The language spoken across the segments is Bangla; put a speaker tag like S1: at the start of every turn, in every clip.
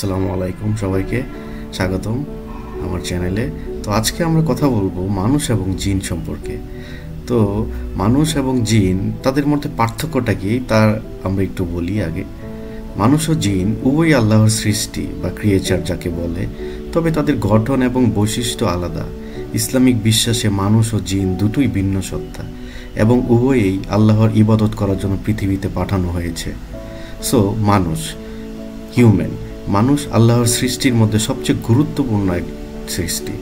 S1: আসসালামু আলাইকুম, সবাইকে স্বাগতম আমার চ্যানেলে। তো আজকে আমরা কথা বলবো মানুষ এবং জিন সম্পর্কে। তো মানুষ এবং জিন, তাদের মধ্যে পার্থক্যটা কি তা আমরা একটু বলি আগে। মানুষ ও জিন উভয়ই আল্লাহর সৃষ্টি বা ক্রিয়েচার যাকে বলে, তবে তাদের গঠন এবং বৈশিষ্ট্য আলাদা। ইসলামিক বিশ্বাসে মানুষ ও জিন দুটোই ভিন্ন সত্তা এবং উভয়েই আল্লাহর ইবাদত করার জন্য পৃথিবীতে পাঠানো হয়েছে। সো মানুষ, হিউম্যান, মানুষ আল্লাহর সৃষ্টির মধ্যে সবচেয়ে গুরুত্বপূর্ণ এক সৃষ্টি।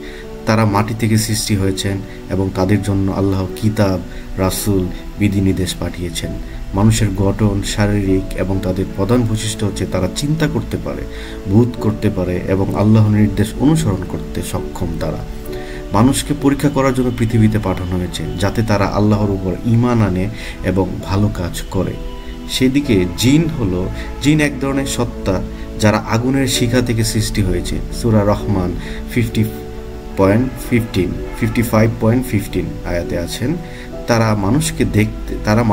S1: তারা মাটি থেকে সৃষ্টি হয়েছেন এবং তাদের জন্য আল্লাহ কিতাব, রাসূল, বিধিনির্দেশ পাঠিয়েছেন। মানুষের গঠন শারীরিক এবং তাদের প্রধান বৈশিষ্ট্য হচ্ছে তারা চিন্তা করতে পারে, বোধ করতে পারে এবং আল্লাহর নির্দেশ অনুসরণ করতে সক্ষম। তারা মানুষকে পরীক্ষা করার জন্য পৃথিবীতে পাঠানো হয়েছে, যাতে তারা আল্লাহর উপর ঈমান আনে এবং ভালো কাজ করে। সেদিকে জিন এক ধরনের সত্তা যারা আগুনের শিখা থেকে সৃষ্টি হয়েছে। সূরা রহমান 55.15 আয়াতে আছেন, তারা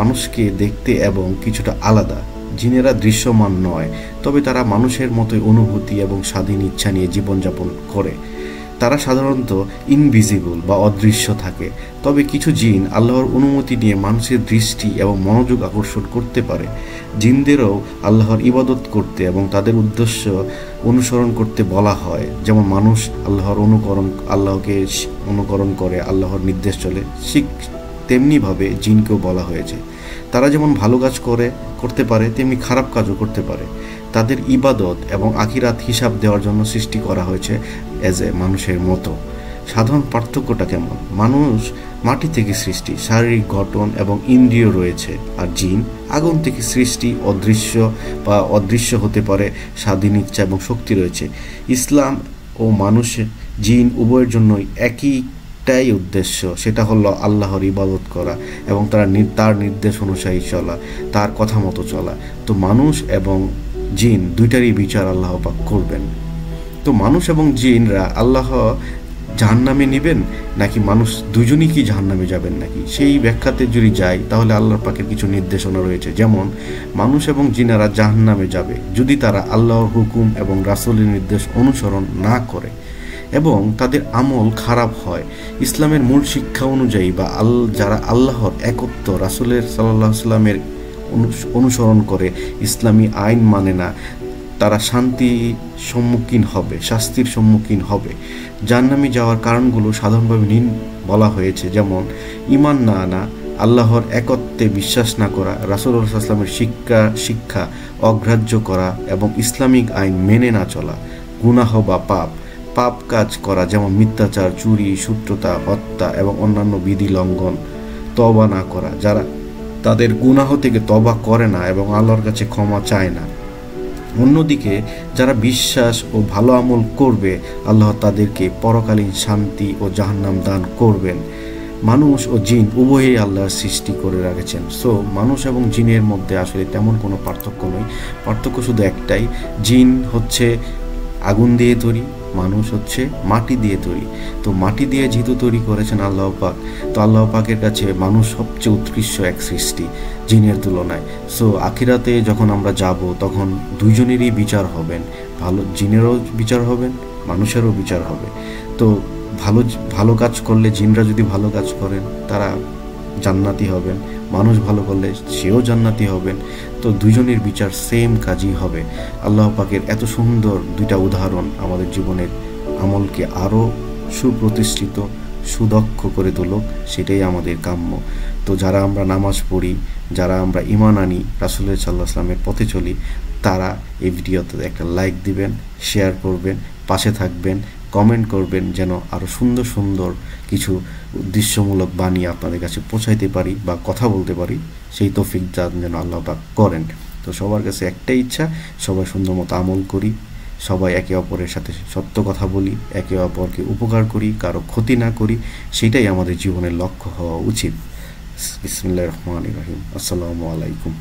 S1: মানুষকে দেখতে এবং কিছুটা আলাদা। জিনেরা দৃশ্যমান নয়, তবে তারা মানুষের মতোই অনুভূতি এবং স্বাধীন ইচ্ছা নিয়ে জীবনযাপন করে। তারা সাধারণত ইনভিজিবল বা অদৃশ্য থাকে, তবে কিছু জিন আল্লাহর অনুমতি নিয়ে মানুষের দৃষ্টি এবং মনোযোগ আকর্ষণ করতে পারে। জিনদেরও আল্লাহর ইবাদত করতে এবং তাদের উদ্দেশ্য অনুসরণ করতে বলা হয়। যেমন মানুষ আল্লাহকে অনুকরণ করে, আল্লাহর নির্দেশ চলে, তেমনিভাবে জিনকেও বলা হয়েছে। তারা যেমন ভালো কাজ করতে পারে, তেমনি খারাপ কাজও করতে পারে। তাদের ইবাদত এবং আখিরাত হিসাব দেওয়ার জন্য সৃষ্টি করা হয়েছে মানুষের মতো। সাধারণ পার্থক্যটা কেমন? মানুষ মাটি থেকে সৃষ্টি, শারীরিক গঠন এবং ইন্দ্রিয় রয়েছে, আর জিন আগুন থেকে সৃষ্টি, অদৃশ্য হতে পারে, স্বাধীন ইচ্ছা এবং শক্তি রয়েছে। ইসলাম ও জিন উভয়ের জন্যই একটাই উদ্দেশ্য, সেটা হলো আল্লাহর ইবাদত করা এবং তার নির্দেশ অনুযায়ী চলা, তার কথা মতো চলা। তো মানুষ এবং জিন দুইটারই বিচার আল্লাহ পাক করবেন। তো মানুষ এবং জিনরা আল্লাহ জাহান্নামে নেবেন নাকি মানুষ দুজনই কি জাহান্নামে যাবেন নাকি, সেই ব্যাখ্যাতে যদি যাই তাহলে আল্লাহর পাকের কিছু নির্দেশনা রয়েছে। যেমন মানুষ এবং জিনেরা জাহান্নামে যাবে যদি তারা আল্লাহর হুকুম এবং রাসূলের নির্দেশ অনুসরণ না করে এবং তাদের আমল খারাপ হয়। ইসলামের মূল শিক্ষা অনুযায়ী বা যারা আল্লাহর একত্ব, রাসূলের সাল্লাল্লাহু আলাইহি ওয়াসাল্লামের অনুসরণ করে, ইসলামী আইন মানে না, তারা শাস্তির সম্মুখীন হবে। জাহান্নামে যাওয়ার কারণগুলো সাধারণভাবে বলা হয়েছে, যেমন ঈমান না আনা, আল্লাহর একত্বে বিশ্বাস না করা, রাসূলুল্লাহ সাল্লাল্লাহু আলাইহি ওয়াসাল্লামের শিক্ষা অগ্রাহ্য করা এবং ইসলামিক আইন মেনে না চলা। গুনাহ বা পাপ কাজ করা, যেমন মিথ্যাচার, চুরি, সূত্রতা, হত্যা এবং অন্যান্য বিধি লঙ্ঘন। তওবা না করা, যারা তাদের গুনাহ থেকে তওবা করে না এবং আল্লাহর কাছে ক্ষমা চায় না। অন্যদিকে যারা বিশ্বাস ও ভালো আমল করবে, আল্লাহ তাদেরকে পরকালীন শান্তি ও জাহান্নাম দান করবেন। মানুষ ও জিন উভয়ই আল্লাহর সৃষ্টি করে রেখেছেন। সো মানুষ এবং জিনের মধ্যে আসলে তেমন কোনো পার্থক্য নেই। পার্থক্য শুধু একটাই, জিন হচ্ছে আগুন দিয়ে তৈরি, মানুষ হচ্ছে মাটি দিয়ে তৈরি। তো মাটি দিয়ে যেহেতু তৈরি করেছেন আল্লাহ পাক, তো আল্লাহ পাকের কাছে মানুষ সবচেয়ে উৎকৃষ্ট এক সৃষ্টি জিনের তুলনায়। সো আখিরাতে যখন আমরা যাব তখন দুইজনেরই বিচার হবেন, জিনেরও বিচার হবেন, মানুষেরও বিচার হবে। তো ভালো কাজ করলে, জিনরা যদি ভালো কাজ করেন তারা জান্নাতি হবেন, মানুষ ভালো করলে সেও জান্নাতি হবেন। তো দুজনের বিচার সেম কাজই হবে। আল্লাহ পাকের এত সুন্দর দুইটা উদাহরণ আমাদের জীবনের আমলকে আরও সুপ্রতিষ্ঠিত, সুদক্ষ করে তোলক, সেটাই আমাদের কাম্য। তো যারা আমরা নামাজ পড়ি, যারা আমরা ঈমান আনি, রাসূলুল্লাহ সাল্লাল্লাহু আলাইহি ওয়াসাল্লামের পথে চলি, তারা এই ভিডিওতে একটা লাইক দিবেন, শেয়ার করবেন, পাশে থাকবেন, কমেন্ট করবেন, যেন আরও সুন্দর সুন্দর কিছু উদ্দেশ্যমূলক বাণী আপনাদের কাছে পৌঁছাইতে পারি বা কথা বলতে পারি, সেই তৌফিক যেন আল্লাহ পাক করেন। তো সবার কাছে একটাই ইচ্ছা, সবাই সুন্দর মতো আমল করি, সবাই একে অপরের সাথে সত্য কথা বলি, একে অপরকে উপকার করি, কারো ক্ষতি না করি, সেটাই আমাদের জীবনের লক্ষ্য হওয়া উচিত। বিসমিল্লাহির রহমানির রহিম। আসসালামু আলাইকুম।